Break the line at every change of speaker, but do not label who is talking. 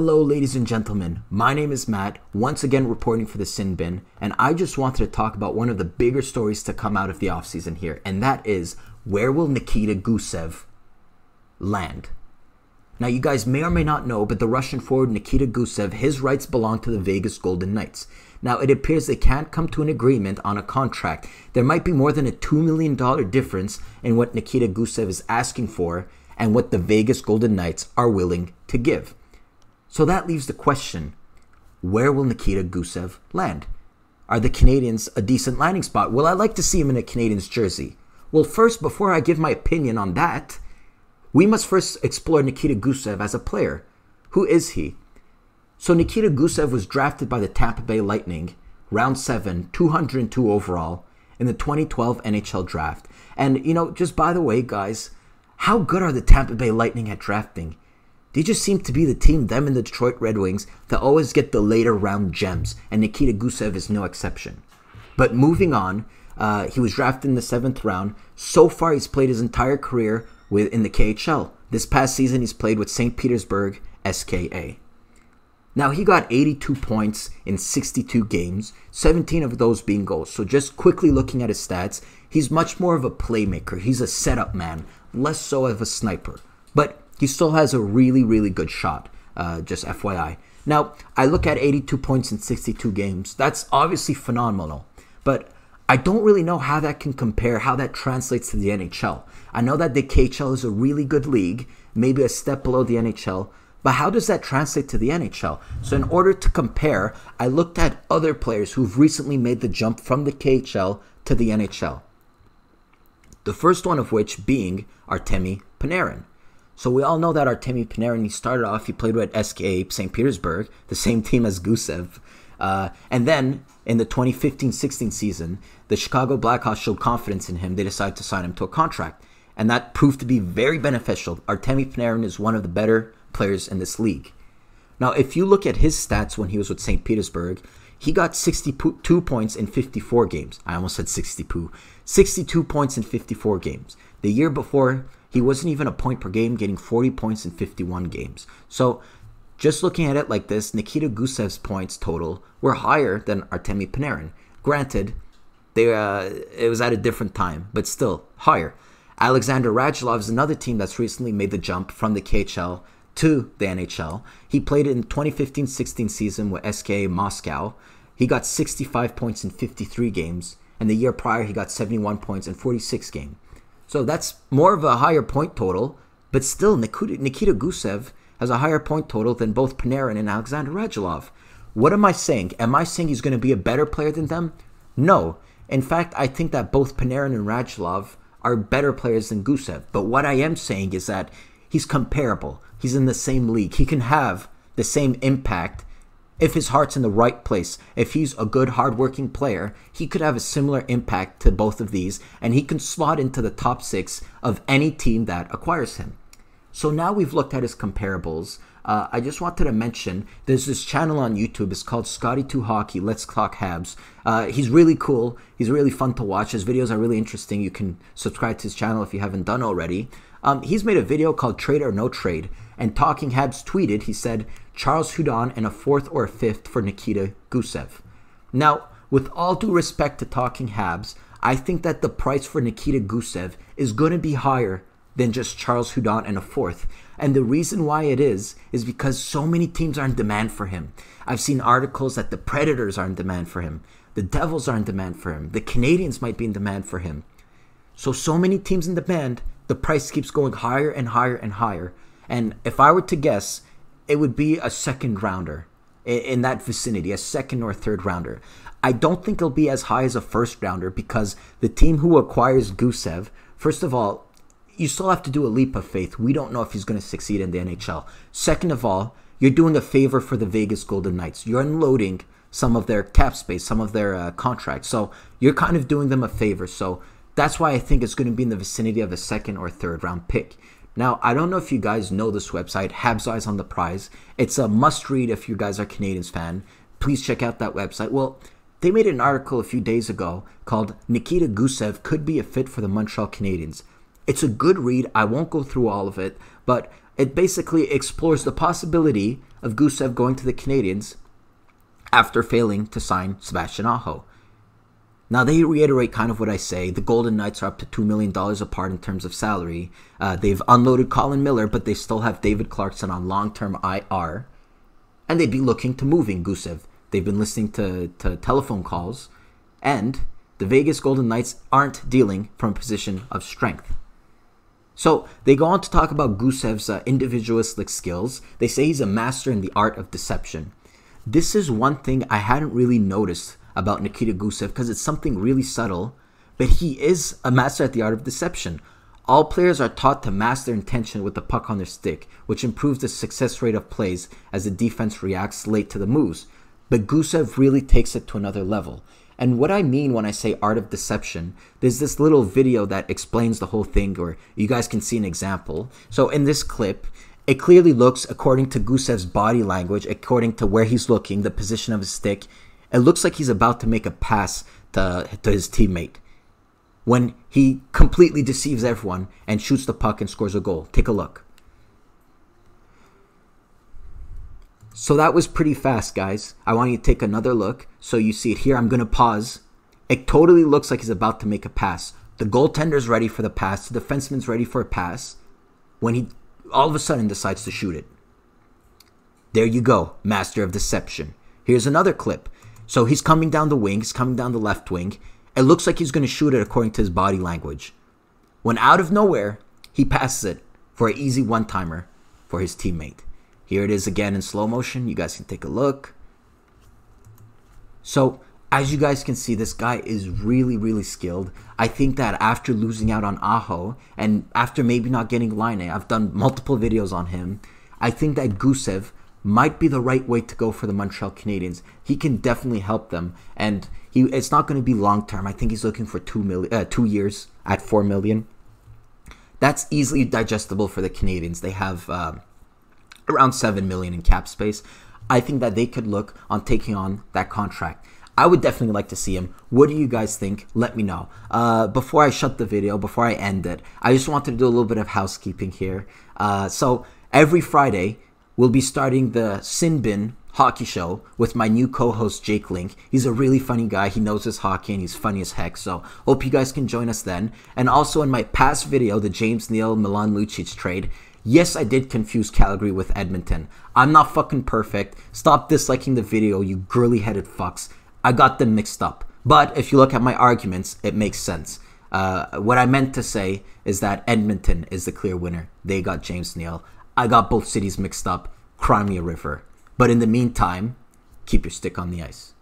Hello ladies and gentlemen, my name is Matt, once again reporting for the Sin Bin, and I just wanted to talk about one of the bigger stories to come out of the offseason here, and that is, where will Nikita Gusev land? Now you guys may or may not know, but the Russian forward Nikita Gusev, his rights belong to the Vegas Golden Knights. Now it appears they can't come to an agreement on a contract. There might be more than a $2 million difference in what Nikita Gusev is asking for and what the Vegas Golden Knights are willing to give. So that leaves the question, where will Nikita Gusev land? Are the Canadiens a decent landing spot? Well, I'd like to see him in a Canadiens jersey. Well, first, before I give my opinion on that, we must first explore Nikita Gusev as a player. Who is he? So Nikita Gusev was drafted by the Tampa Bay Lightning, round 7, 202 overall, in the 2012 NHL draft. And, just by the way, guys, how good are the Tampa Bay Lightning at drafting? They just seem to be the team, them and the Detroit Red Wings, that always get the later round gems, and Nikita Gusev is no exception. But moving on, he was drafted in the 7th round. So far, he's played his entire career in the KHL. This past season, he's played with St. Petersburg SKA. Now, he got 82 points in 62 games, 17 of those being goals. So just quickly looking at his stats, he's much more of a playmaker. He's a setup man, less so of a sniper. But he still has a really, really good shot, just FYI. Now, I look at 82 points in 62 games. That's obviously phenomenal. But I don't really know how that can compare, how that translates to the NHL. I know that the KHL is a really good league, maybe a step below the NHL. But how does that translate to the NHL? So in order to compare, I looked at other players who've recently made the jump from the KHL to the NHL. The first one of which being Artemi Panarin. So we all know that Artemi Panarin, he played with SKA St. Petersburg, the same team as Gusev. And then in the 2015-16 season, the Chicago Blackhawks showed confidence in him. They decided to sign him to a contract. And that proved to be very beneficial. Artemi Panarin is one of the better players in this league. Now, if you look at his stats when he was with St. Petersburg, he got 62 points in 54 games. I almost said 62. 62 points in 54 games. The year before, he wasn't even a point per game, getting 40 points in 51 games. So just looking at it like this, Nikita Gusev's points total were higher than Artemi Panarin. Granted, it was at a different time, but still higher. Alexander Radulov is another team that's recently made the jump from the KHL to the NHL. He played in the 2015-16 season with SKA Moscow. He got 65 points in 53 games, and the year prior he got 71 points in 46 games. So that's more of a higher point total, but still Nikita Gusev has a higher point total than both Panarin and Alexander Radulov. What am I saying? Am I saying he's going to be a better player than them? No. In fact, I think that both Panarin and Radulov are better players than Gusev. But what I am saying is that he's comparable. He's in the same league. He can have the same impact if his heart's in the right place. If he's a good, hardworking player, he could have a similar impact to both of these, and he can slot into the top 6 of any team that acquires him. So now we've looked at his comparables. I just wanted to mention, there's this channel on YouTube. It's called Scotty2 Hockey, Let's Talk Habs. He's really cool. He's really fun to watch. His videos are really interesting. You can subscribe to his channel if you haven't done already. He's made a video called Trade or No Trade, and Talking Habs tweeted, he said, Charles Hudon and a 4th or a 5th for Nikita Gusev. Now, with all due respect to Talking Habs, I think that the price for Nikita Gusev is going to be higher than just Charles Hudon and a 4th. And the reason why it is because so many teams are in demand for him. I've seen articles that the Predators are in demand for him. The Devils are in demand for him. The Canadiens might be in demand for him. So many teams in demand, the price keeps going higher and higher and higher. And if I were to guess, it would be a 2nd rounder in that vicinity, a 2nd or 3rd rounder. I don't think it'll be as high as a 1st rounder because the team who acquires Gusev, first of all, you still have to do a leap of faith. We don't know if he's going to succeed in the NHL. Second of all, you're doing a favor for the Vegas Golden Knights. You're unloading some of their cap space, some of their contracts. So you're kind of doing them a favor. So that's why I think it's going to be in the vicinity of a 2nd or 3rd round pick. Now, I don't know if you guys know this website, Habs Eyes on the Prize. It's a must-read if you guys are Canadiens fan. Please check out that website. Well, they made an article a few days ago called Nikita Gusev Could Be a Fit for the Montreal Canadiens. It's a good read. I won't go through all of it, but It basically explores the possibility of Gusev going to the Canadiens after failing to sign Sebastian Aho. Now, they reiterate kind of what I say. The Golden Knights are up to $2 million apart in terms of salary. They've unloaded Colin Miller, but they still have David Clarkson on long-term IR. And they'd be looking to moving Gusev. They've been listening to telephone calls. And the Vegas Golden Knights aren't dealing from a position of strength. So they go on to talk about Gusev's individualistic skills. They say he's a master in the art of deception. This is one thing I hadn't really noticed about Nikita Gusev because it's something really subtle, but he is a master at the art of deception. All players are taught to master intention with the puck on their stick, which improves the success rate of plays as the defense reacts late to the moves. But Gusev really takes it to another level. And what I mean when I say art of deception, there's this little video that explains the whole thing, or you guys can see an example. So in this clip, it clearly looks, according to Gusev's body language, according to where he's looking, the position of his stick, it looks like he's about to make a pass to his teammate, when he completely deceives everyone and shoots the puck and scores a goal. Take a look. So that was pretty fast, guys. I want you to take another look so you see it here. I'm going to pause. It totally looks like he's about to make a pass. The goaltender's ready for the pass. The defenseman's ready for a pass when he all of a sudden decides to shoot it. There you go, master of deception. Here's another clip. So he's coming down the wing. He's coming down the left wing. It looks like he's going to shoot it according to his body language. When out of nowhere, he passes it for an easy one-timer for his teammate. Here it is again in slow motion. You guys can take a look. So, as you guys can see, this guy is really, really skilled. I think that after losing out on Aho, and after maybe not getting Laine, I've done multiple videos on him, I think that Gusev might be the right way to go for the Montreal Canadiens. He can definitely help them, and it's not going to be long-term. I think he's looking for 2 years at $4 million. That's easily digestible for the Canadiens. They have around $7 million in cap space. I think that they could look on taking on that contract. I would definitely like to see him. What do you guys think? Let me know. Before I shut the video, before I end it, I just wanted to do a little bit of housekeeping here. So every Friday, we'll be starting the Sin Bin hockey show with my new co-host, Jake Link. He's a really funny guy. He knows his hockey and he's funny as heck. So hope you guys can join us then. And also in my past video, the James Neal Milan Lucic trade, yes, I did confuse Calgary with Edmonton. I'm not fucking perfect. Stop disliking the video, you girly-headed fucks. I got them mixed up. But if you look at my arguments, it makes sense. What I meant to say is that Edmonton is the clear winner. They got James Neal. I got both cities mixed up. Cry me a river. But in the meantime, keep your stick on the ice.